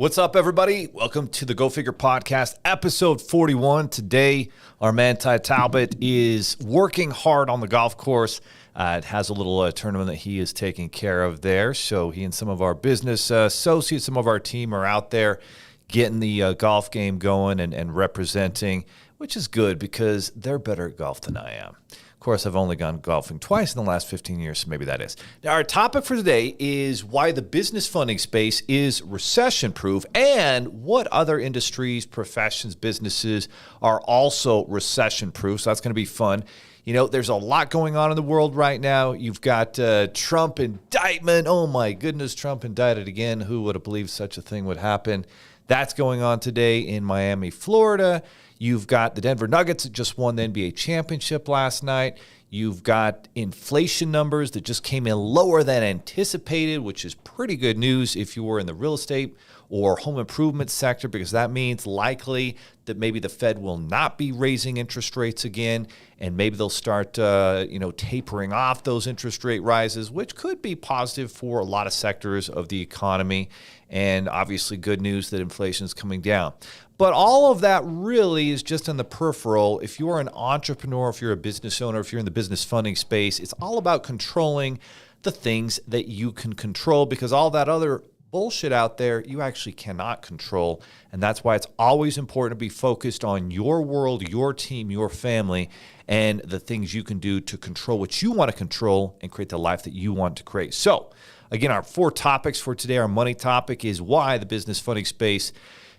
What's up, everybody? Welcome to the Go Figure Podcast, episode 41. Today, our man Ty Talbot is working hard on the golf course. It has a little tournament that he is taking care of there. So he and some of our business associates, some of our team are out there getting the golf game going and representing, which is good because they're better at golf than I am. Of course, I've only gone golfing twice in the last 15 years, so maybe that is. Now, our topic for today is why the business funding space is recession-proof and what other industries, professions, businesses are also recession-proof. So that's going to be fun. You know, there's a lot going on in the world right now. You've got Trump indictment. Oh, my goodness, Trump indicted again. Who would have believed such a thing would happen? That's going on today in Miami, Florida. You've got the Denver Nuggets that just won the NBA championship last night. You've got inflation numbers that just came in lower than anticipated, which is pretty good news if you were in the real estate or home improvement sector, because that means likely that maybe the Fed will not be raising interest rates again, and maybe they'll start tapering off those interest rate rises, which could be positive for a lot of sectors of the economy, and obviously good news that inflation is coming down. But all of that really is just in the peripheral. If you're an entrepreneur, if you're a business owner, if you're in the business funding space, it's all about controlling the things that you can control, because all that other bullshit out there you actually cannot control. And that's why it's always important to be focused on your world, your team, your family, and the things you can do to control what you want to control and create the life that you want to create. So again, our 4 topics for today. Our money topic is why the business funding space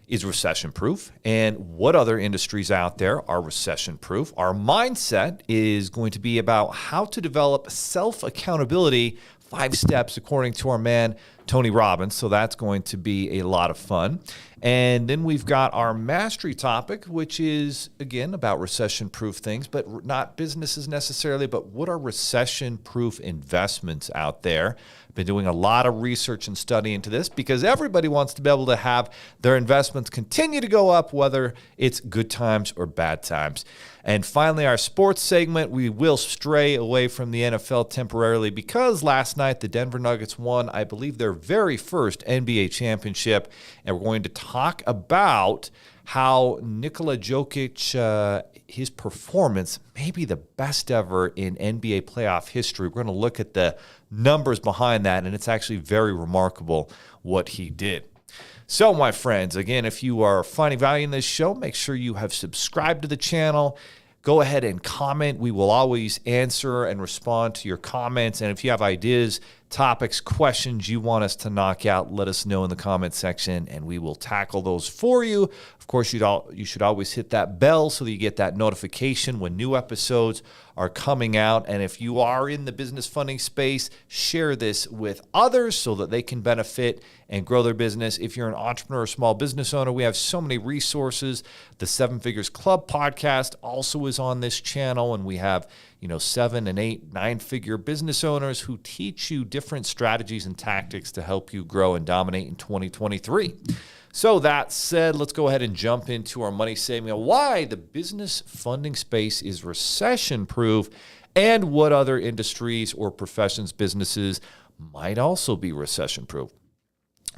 is recession-proof and what other industries out there are recession-proof. Our mindset is going to be about how to develop self-accountability, 5 steps according to our man, Tony Robbins. So that's going to be a lot of fun. And then we've got our mastery topic, which is, again, about recession-proof things, but not businesses necessarily, but what are recession-proof investments out there? I've been doing a lot of research and study into this because everybody wants to be able to have their investments continue to go up, whether it's good times or bad times. And finally, our sports segment, we will stray away from the NFL temporarily because last night the Denver Nuggets won, I believe, their very first NBA championship. And we're going to talk about how Nikola Jokic, his performance may be the best ever in NBA playoff history. We're going to look at the numbers behind that, and it's actually very remarkable what he did. So, my friends, again, if you are finding value in this show, make sure you have subscribed to the channel. Go ahead and comment. We will always answer and respond to your comments. And if you have ideas, topics, questions you want us to knock out, let us know in the comment section, and we will tackle those for you. Of course, you should always hit that bell so that you get that notification when new episodes are coming out. And if you are in the business funding space, share this with others so that they can benefit and grow their business. If you're an entrepreneur or small business owner, we have so many resources. The 7 Figures Club podcast also is on this channel, and we have 7 and 8, 9-figure business owners who teach you different strategies and tactics to help you grow and dominate in 2023. So that said, let's go ahead and jump into our money segment. Why the business funding space is recession-proof and what other industries or professions, businesses might also be recession-proof.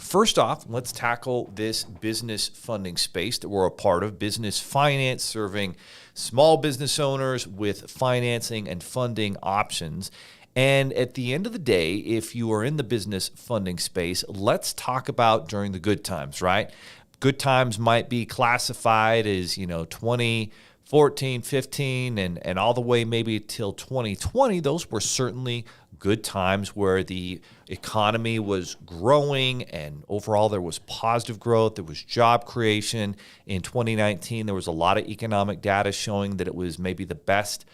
First off, let's tackle this business funding space that we're a part of, business finance, serving small business owners with financing and funding options. And at the end of the day, if you are in the business funding space, let's talk about during the good times, right? Good times might be classified as, 2014, 15, and all the way maybe till 2020. Those were certainly good times where the economy was growing and overall there was positive growth. There was job creation. In 2019, there was a lot of economic data showing that it was maybe the best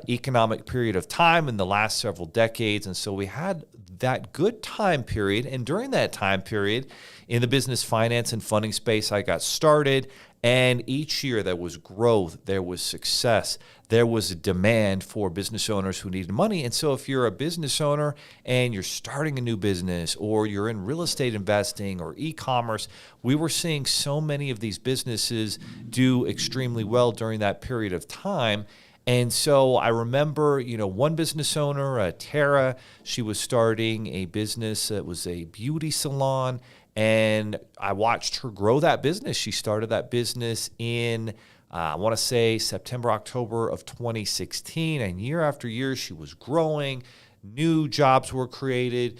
economic period of time in the last several decades. And so we had that good time period. And during that time period in the business finance and funding space, I got started. And each year there was growth, there was success, there was a demand for business owners who needed money. And so if you're a business owner and you're starting a new business or you're in real estate investing or e-commerce, we were seeing so many of these businesses do extremely well during that period of time. And so I remember, one business owner, Tara, she was starting a business that was a beauty salon, And I watched her grow that business. She started that business in, I want to say, September, October of 2016. And year after year, she was growing. New jobs were created.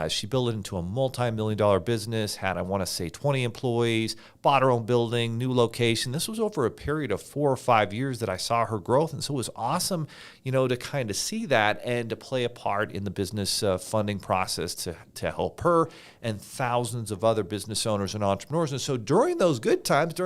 She built it into a multi-million-dollar business, had, I want to say, 20 employees, bought her own building, new location. This was over a period of 4 or 5 years that I saw her growth. And so it was awesome, to kind of see that and to play a part in the business funding process to help her and thousands of other business owners and entrepreneurs. And so during good times,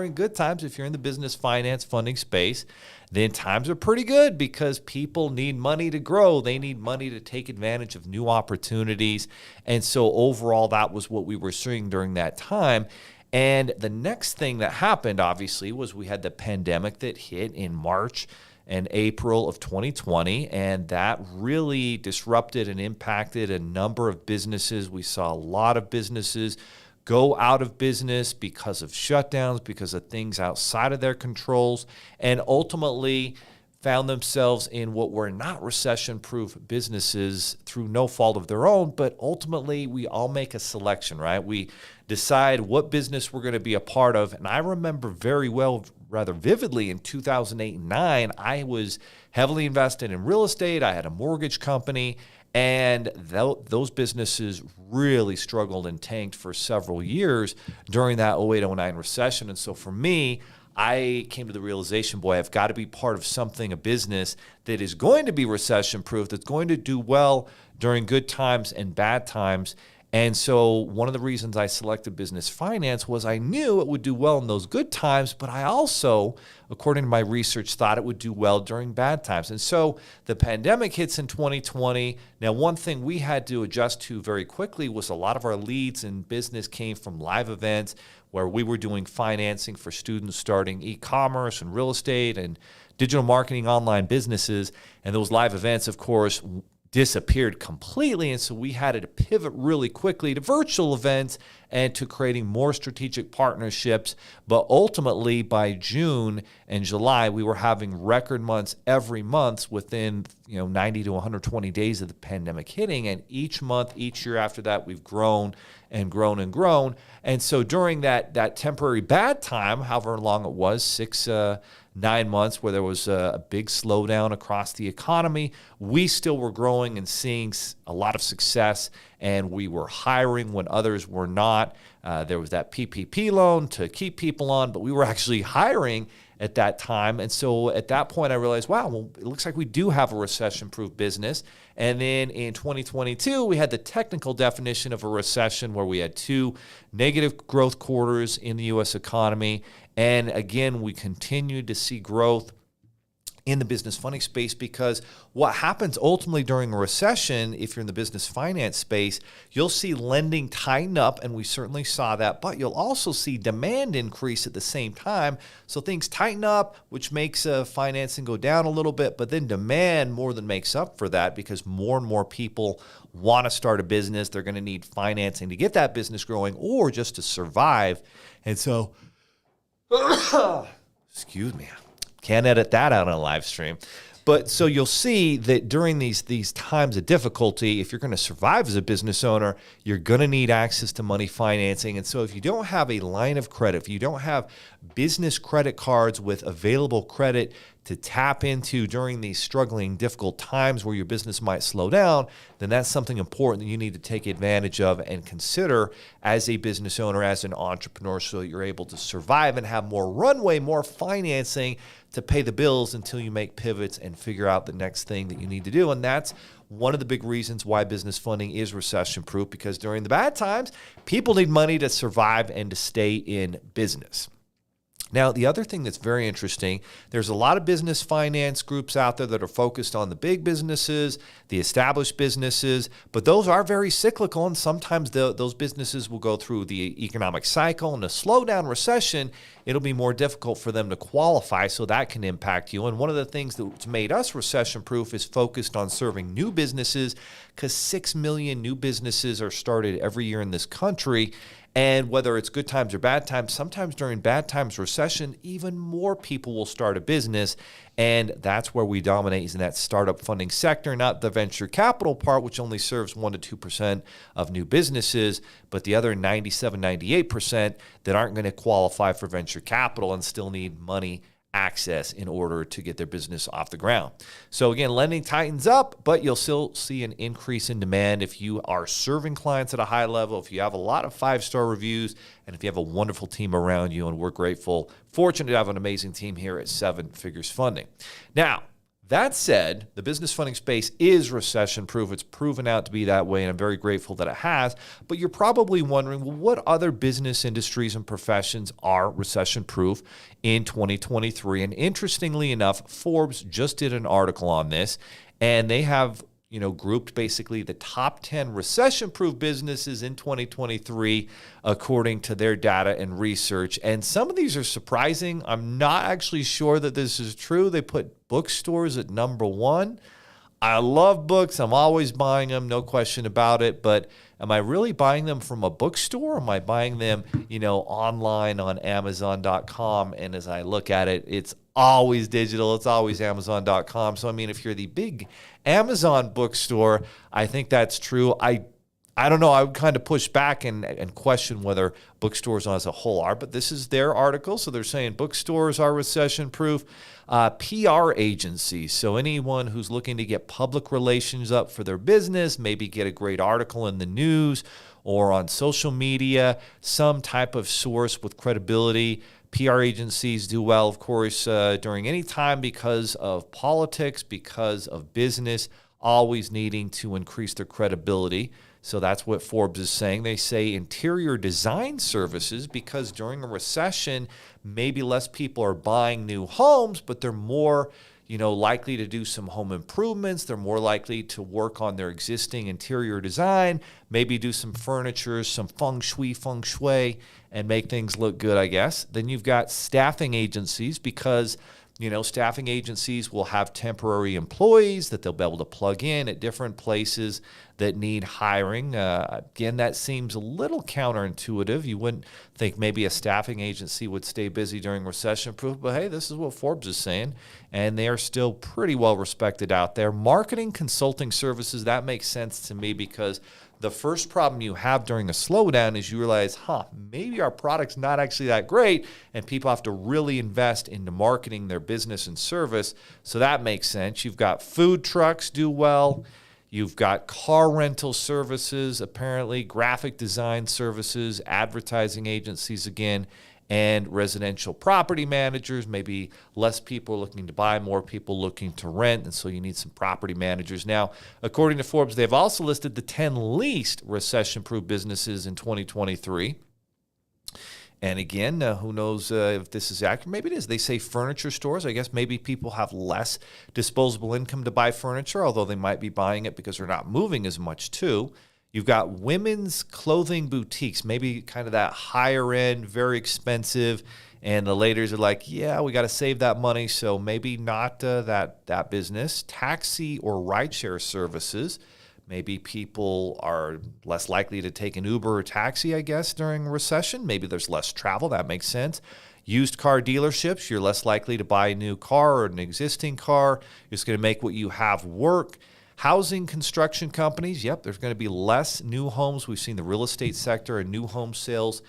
if you're in the business finance funding space, then times are pretty good because people need money to grow. They need money to take advantage of new opportunities. And so overall, that was what we were seeing during that time. And the next thing that happened, obviously, was we had the pandemic that hit in March and April of 2020, and that really disrupted and impacted a number of businesses. We saw a lot of businesses go out of business because of shutdowns, because of things outside of their controls, and ultimately found themselves in what were not recession-proof businesses through no fault of their own. But ultimately, we all make a selection, right? We decide what business we're going to be a part of. And I remember very well, rather vividly, in 2008 and 2009, I was heavily invested in real estate. I had a mortgage company. And those businesses really struggled and tanked for several years during that 08-09 recession. And so for me, I came to the realization, boy, I've got to be part of something, a business that is going to be recession-proof, that's going to do well during good times and bad times. And so one of the reasons I selected business finance was I knew it would do well in those good times, but I also, according to my research, thought it would do well during bad times. And so the pandemic hits in 2020. Now, one thing we had to adjust to very quickly was a lot of our leads in business came from live events where we were doing financing for students starting e-commerce and real estate and digital marketing online businesses. And those live events, of course, disappeared completely. And so we had to pivot really quickly to virtual events and to creating more strategic partnerships. But ultimately, by June and July, we were having record months every month within 90 to 120 days of the pandemic hitting. And each month, each year after that, we've grown and grown and grown. And so during that temporary bad time, however long it was, 9 months where there was a big slowdown across the economy, we still were growing and seeing a lot of success, and we were hiring when others were not. There was that PPP loan to keep people on, but we were actually hiring at that time. And so at that point, I realized, wow, well, it looks like we do have a recession-proof business. And then in 2022, we had the technical definition of a recession where we had 2 negative growth quarters in the U.S. economy. And again, we continued to see growth in the business funding space because what happens ultimately during a recession, if you're in the business finance space, you'll see lending tighten up, and we certainly saw that, but you'll also see demand increase at the same time. So things tighten up, which makes financing go down a little bit, but then demand more than makes up for that because more and more people want to start a business. They're going to need financing to get that business growing or just to survive. And so, excuse me, can't edit that out on a live stream. But so you'll see that during these times of difficulty, if you're going to survive as a business owner, you're going to need access to money financing. And so if you don't have a line of credit, if you don't have business credit cards with available credit to tap into during these struggling, difficult times where your business might slow down, then that's something important that you need to take advantage of and consider as a business owner, as an entrepreneur, so that you're able to survive and have more runway, more financing to pay the bills until you make pivots and figure out the next thing that you need to do. And that's one of the big reasons why business funding is recession-proof, because during the bad times, people need money to survive and to stay in business. Now, the other thing that's very interesting, there's a lot of business finance groups out there that are focused on the big businesses, the established businesses, but those are very cyclical, and sometimes those businesses will go through the economic cycle. And a slowdown recession, it'll be more difficult for them to qualify, so that can impact you. And one of the things that's made us recession-proof is focused on serving new businesses, because 6 million new businesses are started every year in this country. And whether it's good times or bad times, sometimes during bad times, recession, even more people will start a business. And that's where we dominate, is in that startup funding sector, not the venture capital part, which only serves 1% to 2% of new businesses, but the other 97, 98% that aren't going to qualify for venture capital and still need money access in order to get their business off the ground. So again, lending tightens up, but you'll still see an increase in demand if you are serving clients at a high level, if you have a lot of 5-star reviews, and if you have a wonderful team around you. And we're grateful, fortunate to have an amazing team here at 7 Figures Funding. Now, that said, the business funding space is recession-proof. It's proven out to be that way, and I'm very grateful that it has. But you're probably wondering, well, what other business industries and professions are recession-proof in 2023? And interestingly enough, Forbes just did an article on this, and they have grouped basically the top 10 recession-proof businesses in 2023 according to their data and research. And some of these are surprising. I'm not actually sure that this is true. They put bookstores at number 1. I love books. I'm always buying them, no question about it. But am I really buying them from a bookstore? Or am I buying them, online on Amazon.com? And as I look at it, it's always digital. It's always Amazon.com. So, if you're the big Amazon bookstore, I think that's true. I don't know. I would kind of push back and question whether bookstores as a whole are, but this is their article. So they're saying bookstores are recession-proof. PR agencies, so anyone who's looking to get public relations up for their business, maybe get a great article in the news or on social media, some type of source with credibility. PR agencies do well, of course, during any time because of politics, because of business, always needing to increase their credibility. So that's what Forbes is saying. They say interior design services, because during a recession, maybe less people are buying new homes, but they're more, likely to do some home improvements. They're more likely to work on their existing interior design, maybe do some furniture, some feng shui, and make things look good, I guess. Then you've got staffing agencies, because staffing agencies will have temporary employees that they'll be able to plug in at different places that need hiring. Again, that seems a little counterintuitive. You wouldn't think maybe a staffing agency would stay busy during recession-proof, but hey, this is what Forbes is saying, and they are still pretty well respected out there. Marketing consulting services, that makes sense to me, because the first problem you have during a slowdown is you realize, maybe our product's not actually that great, and people have to really invest into marketing their business and service. So that makes sense. You've got food trucks do well. You've got car rental services, apparently, graphic design services, advertising agencies again, and residential property managers. Maybe less people looking to buy, more people looking to rent, and so you need some property managers. Now, according to Forbes, they've also listed the 10 least recession-proof businesses in 2023. And again, who knows if this is accurate? Maybe it is. They say furniture stores. I guess maybe people have less disposable income to buy furniture, although they might be buying it because they're not moving as much too. You've got women's clothing boutiques, maybe kind of that higher end, very expensive. And the ladies are like, yeah, we got to save that money. So maybe not that business. Taxi or rideshare services. Maybe people are less likely to take an Uber or taxi, I guess, during a recession. Maybe there's less travel. That makes sense. Used car dealerships, you're less likely to buy a new car or an existing car. You're just going to make what you have work. Housing construction companies, there's going to be less new homes. We've seen the real estate sector and new home sales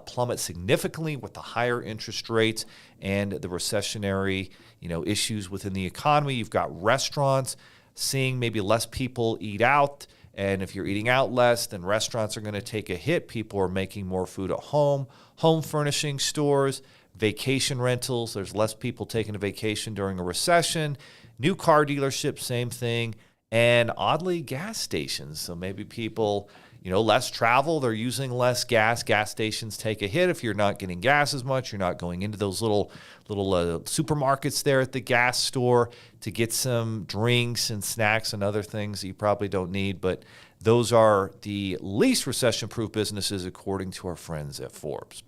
plummet significantly with the higher interest rates and the recessionary, issues within the economy. You've got restaurants seeing maybe less people eat out. And if you're eating out less, then restaurants are going to take a hit. People are making more food at home. Home furnishing stores, vacation rentals. There's less people taking a vacation during a recession. New car dealerships, same thing. And oddly, gas stations. So maybe people, less travel. They're using less gas. Gas stations take a hit if you're not getting gas as much. You're not going into those little supermarkets there at the gas store to get some drinks and snacks and other things that you probably don't need. But those are the least recession-proof businesses according to our friends at Forbes.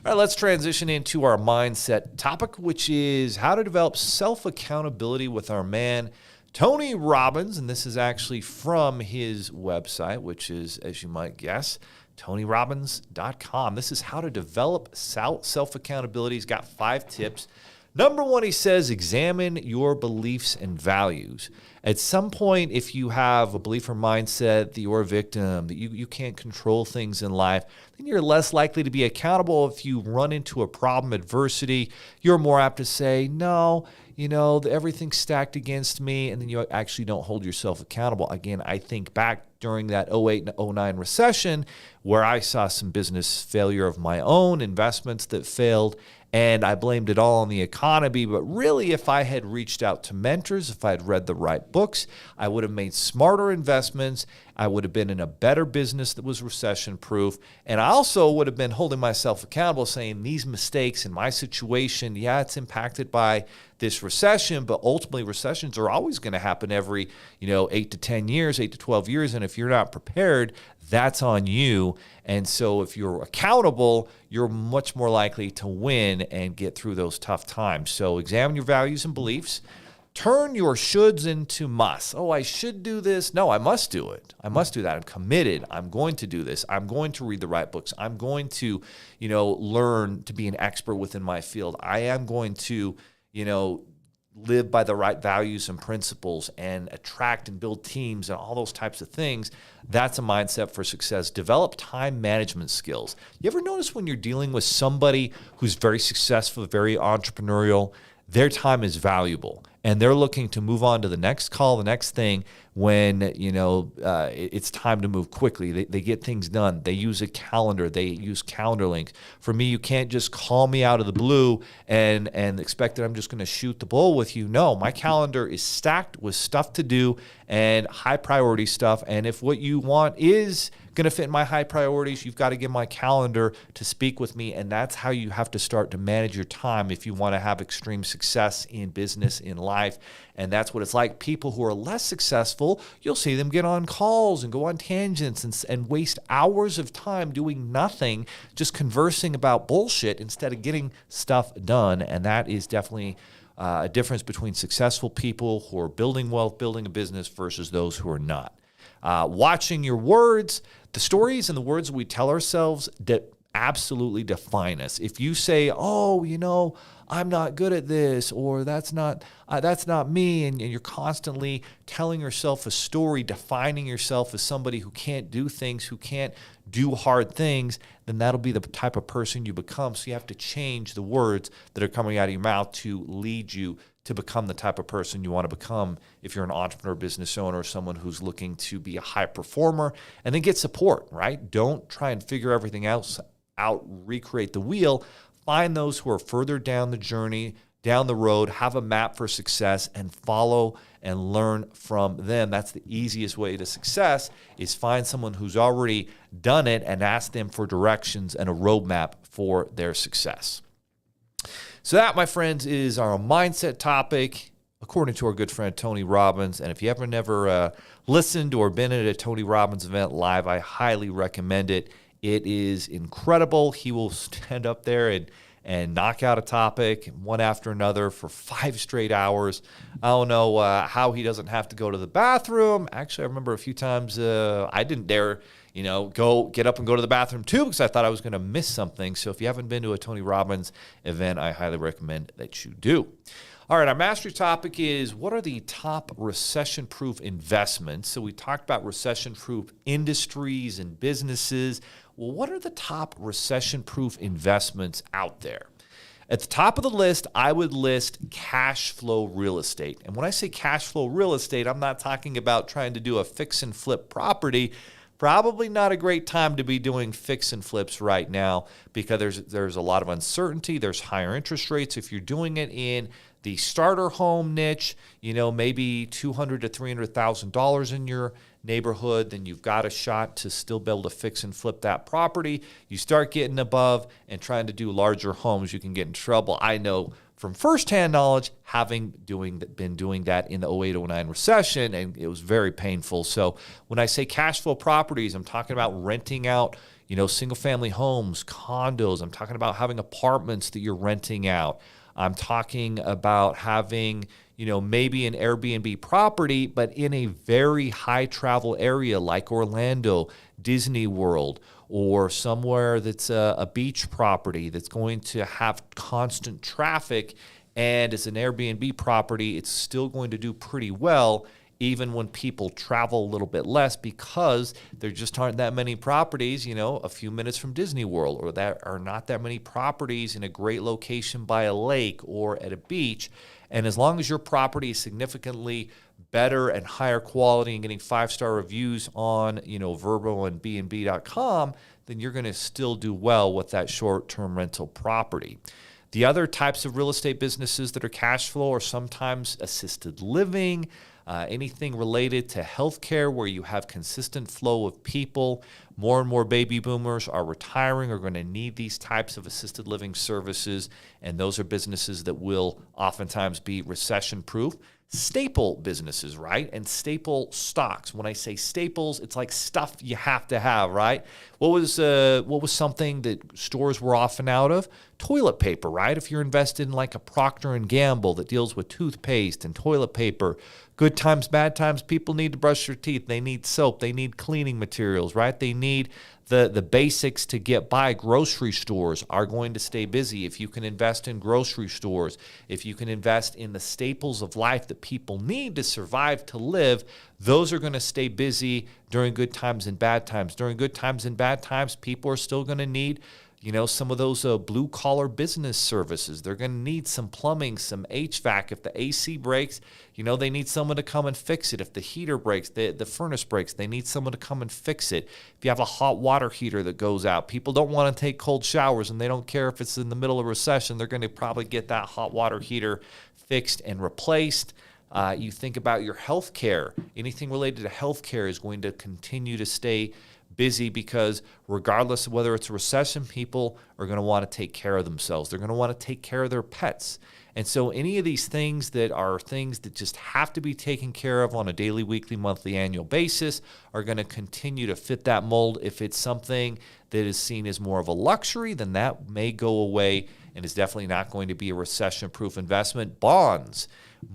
All right, let's transition into our mindset topic, which is how to develop self-accountability with our man, Tony Robbins. And this is actually from his website, which is, as you might guess, TonyRobbins.com. This is how to develop self-accountability. He's got 5 tips. Number 1, he says, examine your beliefs and values. At some point, if you have a belief or mindset that you're a victim, that you can't control things in life, then you're less likely to be accountable. If you run into a problem, adversity, you're more apt to say, no, everything's stacked against me, and then you actually don't hold yourself accountable. Again, I think back during that 08 and 09 recession where I saw some business failure of my own, investments that failed, and I blamed it all on the economy. But really, if I had reached out to mentors, if I had read the right books, I would have made smarter investments. I would have been in a better business that was recession-proof. And I also would have been holding myself accountable, saying these mistakes in my situation, yeah, it's impacted by this recession, but ultimately recessions are always going to happen every 8 to 10 years, 8 to 12 years. And if you're not prepared, that's on you. And so if you're accountable, you're much more likely to win and get through those tough times. So examine your values and beliefs. Turn your shoulds into musts. Oh, I should do this. No, I must do it. I must do that. I'm committed. I'm going to do this. I'm going to read the right books. I'm going to, learn to be an expert within my field. I am going to, live by the right values and principles and attract and build teams and all those types of things. That's a mindset for success. Develop time management skills. You ever notice when you're dealing with somebody who's very successful, very entrepreneurial, their time is valuable and they're looking to move on to the next call, the next thing when, it's time to move quickly. They get things done. They use a calendar. They use calendar links. For me, you can't just call me out of the blue and expect that I'm just going to shoot the bull with you. No, my calendar is stacked with stuff to do and high priority stuff. And if what you want is going to fit my high priorities, you've got to give my calendar to speak with me. And that's how you have to start to manage your time if you want to have extreme success in business, in life. And that's what it's like. People who are less successful, you'll see them get on calls and go on tangents and waste hours of time doing nothing, just conversing about bullshit instead of getting stuff done. And that is definitely a difference between successful people who are building wealth, building a business versus those who are not. Watching your words, the stories and the words we tell ourselves that absolutely define us. If you say, oh, I'm not good at this, or that's not me, and you're constantly telling yourself a story, defining yourself as somebody who can't do things, who can't do hard things, then that'll be the type of person you become. So you have to change the words that are coming out of your mouth to lead you to become the type of person you want to become if you're an entrepreneur, business owner, or someone who's looking to be a high performer. And then get support, right? Don't try and figure everything else out, recreate the wheel. Find those who are further down the journey, down the road, have a map for success, and follow and learn from them. That's the easiest way to success, is find someone who's already done it and ask them for directions and a roadmap for their success. So that, my friends, is our mindset topic, according to our good friend Tony Robbins. And if you ever never listened or been at a Tony Robbins event live, I highly recommend it. It is incredible. He will stand up there and knock out a topic one after another for 5 straight hours. I don't know how he doesn't have to go to the bathroom. Actually, I remember a few times I didn't dare get up and go to the bathroom too, because I thought I was going to miss something. So if you haven't been to a Tony Robbins event, I highly recommend that you do. All right, our mastery topic is, what are the top recession-proof investments? So we talked about recession-proof industries and businesses. Well, what are the top recession-proof investments out there? At the top of the list, I would list cash flow real estate. And when I say cash flow real estate, I'm not talking about trying to do a fix and flip property. Probably not a great time to be doing fix and flips right now, because there's a lot of uncertainty. There's higher interest rates. If you're doing it in the starter home niche, maybe $200,000 to $300,000 in your neighborhood, then you've got a shot to still be able to fix and flip that property. You start getting above and trying to do larger homes, you can get in trouble. I know from firsthand knowledge, having been doing that in the 08-09 recession, and it was very painful. So when I say cash flow properties, I'm talking about renting out, single-family homes, condos. I'm talking about having apartments that you're renting out. I'm talking about having, maybe an Airbnb property, but in a very high travel area like Orlando, Disney World, or somewhere that's a beach property that's going to have constant traffic, and as an Airbnb property, it's still going to do pretty well even when people travel a little bit less, because there just aren't that many properties, a few minutes from Disney World, or there are not that many properties in a great location by a lake or at a beach. And as long as your property is significantly better and higher quality and getting 5-star reviews on, Vrbo and bnb.com, then you're going to still do well with that short-term rental property. The other types of real estate businesses that are cash flow are sometimes assisted living, anything related to healthcare where you have consistent flow of people. More and more baby boomers are retiring, are going to need these types of assisted living services, and those are businesses that will oftentimes be recession-proof. Staple businesses, right? And staple stocks. When I say staples, it's like stuff you have to have, right? What was something that stores were often out of? Toilet paper, right? If you're invested in like a Procter and Gamble that deals with toothpaste and toilet paper, good times, bad times, people need to brush their teeth. They need soap. They need cleaning materials, right? They need the basics to get by. Grocery stores are going to stay busy. If you can invest in grocery stores, if you can invest in the staples of life that people need to survive, to live, those are going to stay busy during good times and bad times. During good times and bad times, people are still going to need some of those blue-collar business services. They're going to need some plumbing, some HVAC. If the AC breaks, they need someone to come and fix it. If the heater breaks, the furnace breaks, they need someone to come and fix it. If you have a hot water heater that goes out, people don't want to take cold showers, and they don't care if it's in the middle of a recession. They're going to probably get that hot water heater fixed and replaced. You think about your health care. Anything related to health care is going to continue to stay busy, because regardless of whether it's a recession, people are going to want to take care of themselves. They're going to want to take care of their pets. And so any of these things that are things that just have to be taken care of on a daily, weekly, monthly, annual basis are going to continue to fit that mold. If it's something that is seen as more of a luxury, then that may go away and is definitely not going to be a recession-proof investment. Bonds.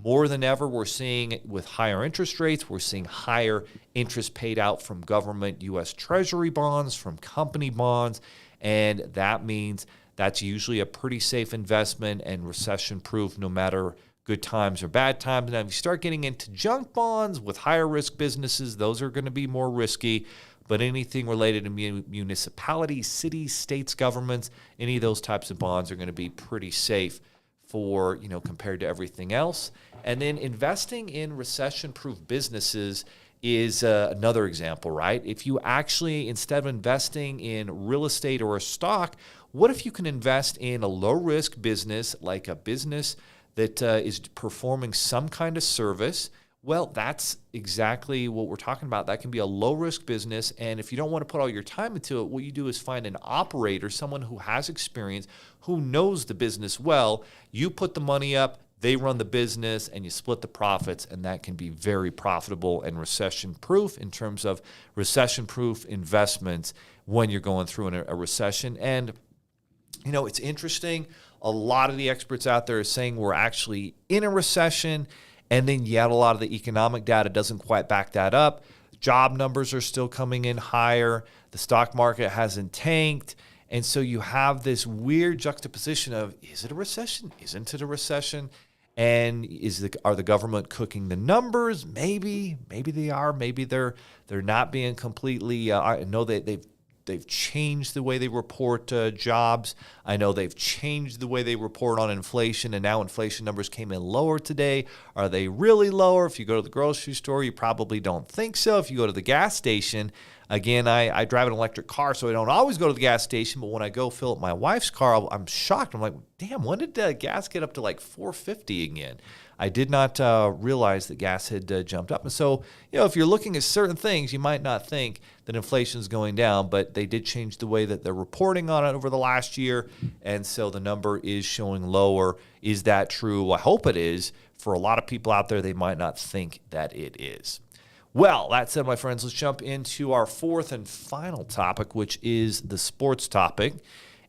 More than ever, we're seeing with higher interest rates, we're seeing higher interest paid out from government U.S. Treasury bonds, from company bonds, and that means that's usually a pretty safe investment and recession-proof no matter good times or bad times. Now, if you start getting into junk bonds with higher risk businesses, those are going to be more risky. But anything related to municipalities, cities, states, governments, any of those types of bonds are going to be pretty safe for, compared to everything else. And then investing in recession-proof businesses is another example, right? If you actually, instead of investing in real estate or a stock, what if you can invest in a low-risk business, like a business that is performing some kind of service? Well, that's exactly what we're talking about. That can be a low-risk business, and if you don't want to put all your time into it, what you do is find an operator, someone who has experience, who knows the business well. You put the money up, they run the business, and you split the profits, and that can be very profitable and recession-proof in terms of recession-proof investments when you're going through a recession. And, it's interesting. A lot of the experts out there are saying we're actually in a recession, and then yet a lot of the economic data doesn't quite back that up. Job numbers are still coming in higher. The stock market hasn't tanked. And so you have this weird juxtaposition of, is it a recession? Isn't it a recession? And are the government cooking the numbers? Maybe they are. Maybe they're not being completely. I know that they've changed the way they report jobs. I know they've changed the way they report on inflation, and now inflation numbers came in lower today. Are they really lower? If you go to the grocery store, you probably don't think so. If you go to the gas station, again, I drive an electric car, so I don't always go to the gas station, but when I go fill up my wife's car, I'm shocked. I'm like, damn, when did gas get up to like $4.50 again? I did not realize that gas had jumped up. And so, if you're looking at certain things, you might not think that inflation is going down, but they did change the way that they're reporting on it over the last year, and so the number is showing lower. Is that true? I hope it is. For a lot of people out there, they might not think that it is. Well, that said, my friends, let's jump into our fourth and final topic, which is the sports topic.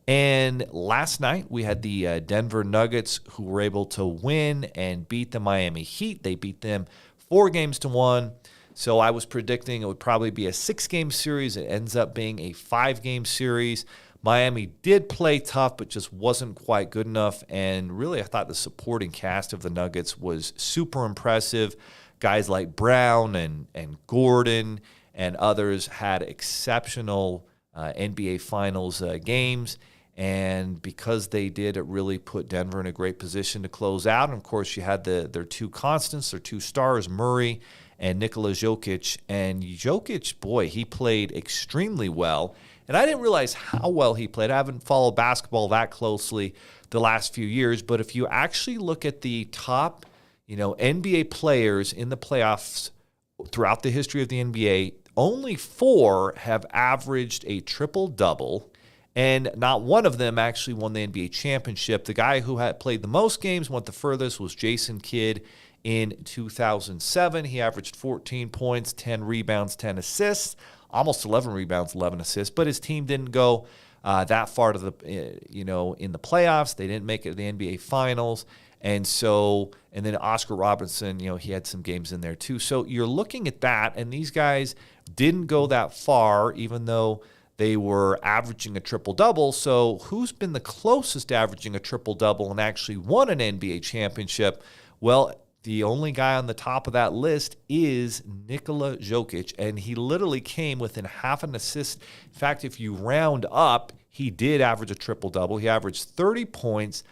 And last night we had the Denver Nuggets, who were able to win and beat the Miami Heat. They beat them 4-1. So I was predicting it would probably be a 6-game series. It ends up being a 5-game series. Miami did play tough, but just wasn't quite good enough. And really, I thought the supporting cast of the Nuggets was super impressive. Guys like Brown and Gordon and others had exceptional NBA Finals games. And because they did, it really put Denver in a great position to close out. And, of course, you had their two constants, their two stars, Murray and Nikola Jokic. And Jokic, boy, he played extremely well. And I didn't realize how well he played. I haven't followed basketball that closely the last few years. But if you actually look at the top, NBA players in the playoffs throughout the history of the NBA, only 4 have averaged a triple-double. And not one of them actually won the NBA championship. The guy who had played the most games, went the furthest, was Jason Kidd in 2007. He averaged 14 points, 10 rebounds, 10 assists, almost 11 rebounds, 11 assists. But his team didn't go that far to the, in the playoffs. They didn't make it to the NBA Finals. And then Oscar Robertson, he had some games in there too. So you're looking at that, and these guys didn't go that far, even though they were averaging a triple-double. So who's been the closest to averaging a triple-double and actually won an NBA championship? Well, the only guy on the top of that list is Nikola Jokic, and he literally came within half an assist. In fact, if you round up, he did average a triple-double. He averaged 30 points,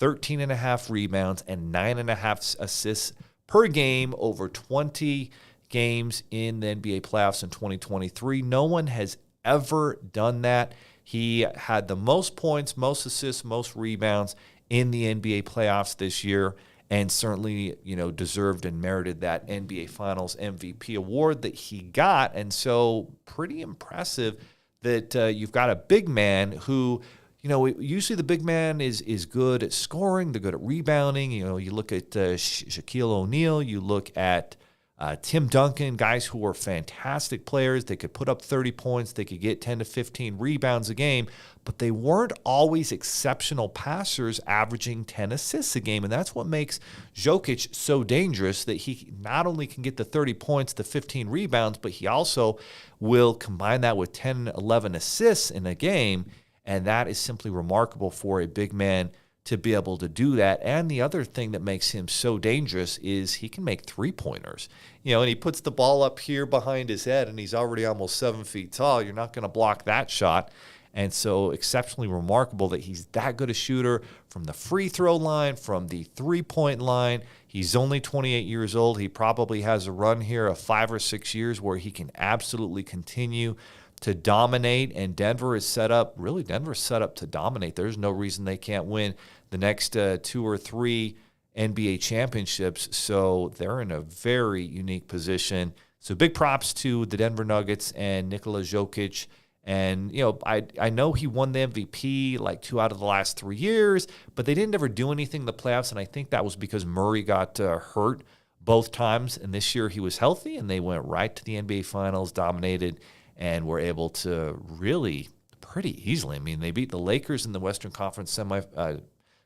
13.5 rebounds, and 9.5 assists per game over 20 games in the NBA playoffs in 2023. No one has ever done that. He had the most points, most assists, most rebounds in the NBA playoffs this year, and certainly, deserved and merited that NBA Finals MVP award that he got. And so pretty impressive that you've got a big man who, usually the big man is good at scoring, they're good at rebounding. You look at Shaquille O'Neal, you look at Tim Duncan, guys who were fantastic players. They could put up 30 points. They could get 10 to 15 rebounds a game, but they weren't always exceptional passers averaging 10 assists a game. And that's what makes Jokic so dangerous, that he not only can get the 30 points, the 15 rebounds, but he also will combine that with 10, 11 assists in a game. And that is simply remarkable for a big man to be able to do that. And the other thing that makes him so dangerous is he can make three-pointers. And he puts the ball up here behind his head, and he's already almost 7 feet tall. You're not going to block that shot. And so exceptionally remarkable that he's that good a shooter from the free throw line, from the three-point line. He's only 28 years old. He probably has a run here of 5 or 6 years where he can absolutely continue to dominate, and Denver's set up to dominate. There's no reason they can't win the next 2 or 3 NBA championships, so they're in a very unique position. So big props to the Denver Nuggets and Nikola Jokic. And, I know he won the MVP like 2 out of the last 3 years, but they didn't ever do anything in the playoffs, and I think that was because Murray got hurt both times, and this year he was healthy, and they went right to the NBA Finals, dominated, and were able to really pretty easily. I mean, they beat the Lakers in the Western Conference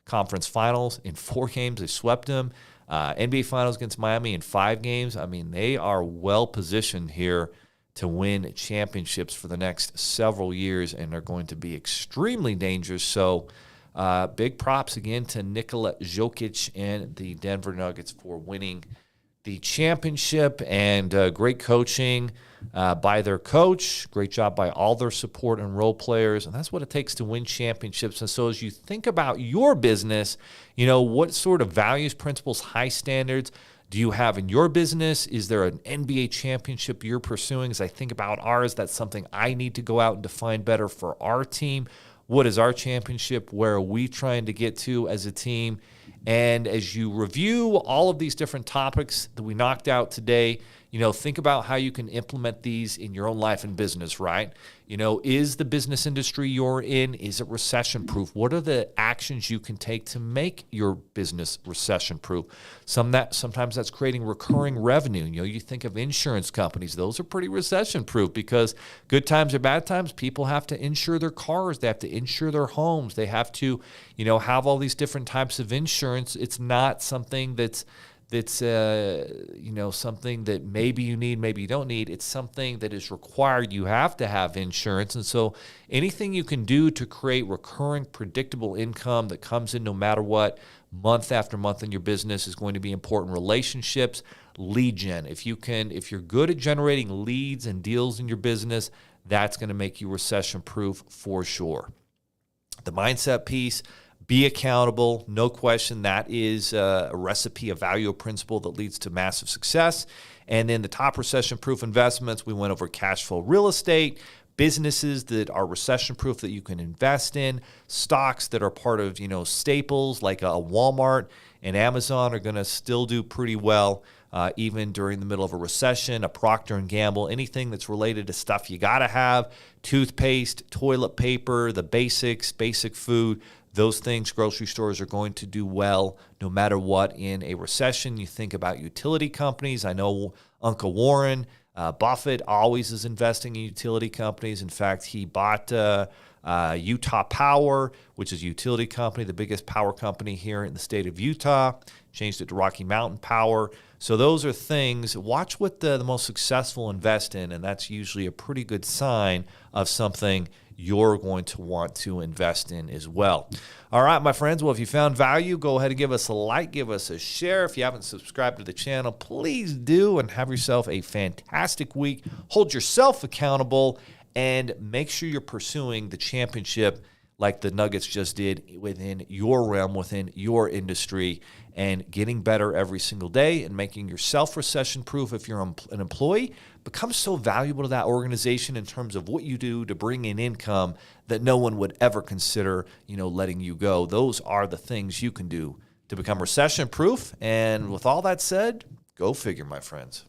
Conference Finals in 4 games. They swept them. NBA Finals against Miami in 5 games. I mean, they are well positioned here to win championships for the next several years, and are going to be extremely dangerous. So big props again to Nikola Jokic and the Denver Nuggets for winning the championship, and great coaching by their coach. Great job by all their support and role players. And that's what it takes to win championships. And so as you think about your business, what sort of values, principles, high standards do you have in your business? Is there an NBA championship you're pursuing? As I think about ours, that's something I need to go out and define better for our team. What is our championship? Where are we trying to get to as a team? And as you review all of these different topics that we knocked out today, think about how you can implement these in your own life and business, right? Is the business industry you're in, is it recession proof? What are the actions you can take to make your business recession proof? Sometimes that's creating recurring revenue. You think of insurance companies, those are pretty recession proof because good times or bad times, people have to insure their cars, they have to insure their homes, they have to, have all these different types of insurance. It's not something that's something that maybe you need, maybe you don't need. It's something that is required. You have to have insurance. And so anything you can do to create recurring, predictable income that comes in no matter what, month after month in your business is going to be important. Relationships, lead gen. If you're good at generating leads and deals in your business, that's going to make you recession proof for sure. The mindset piece, be accountable, no question. That is a recipe, a value, a principle that leads to massive success. And then the top recession-proof investments, we went over cash flow real estate, businesses that are recession-proof that you can invest in, stocks that are part of, staples like a Walmart and Amazon are going to still do pretty well even during the middle of a recession, a Procter & Gamble, anything that's related to stuff you got to have, toothpaste, toilet paper, the basics, basic food. Those things, grocery stores are going to do well no matter what in a recession. You think about utility companies. I know Uncle Warren Buffett always is investing in utility companies. In fact, he bought Utah Power, which is a utility company, the biggest power company here in the state of Utah, changed it to Rocky Mountain Power. So those are things, watch what the most successful invest in, and that's usually a pretty good sign of something you're going to want to invest in as well. All right, my friends. Well, if you found value, go ahead and give us a like, give us a share. If you haven't subscribed to the channel, please do, and have yourself a fantastic week. Hold yourself accountable, and make sure you're pursuing the championship like the Nuggets just did within your realm, within your industry, and getting better every single day and making yourself recession-proof if you're an employee. Become so valuable to that organization in terms of what you do to bring in income that no one would ever consider, letting you go. Those are the things you can do to become recession-proof. And with all that said, go figure, my friends.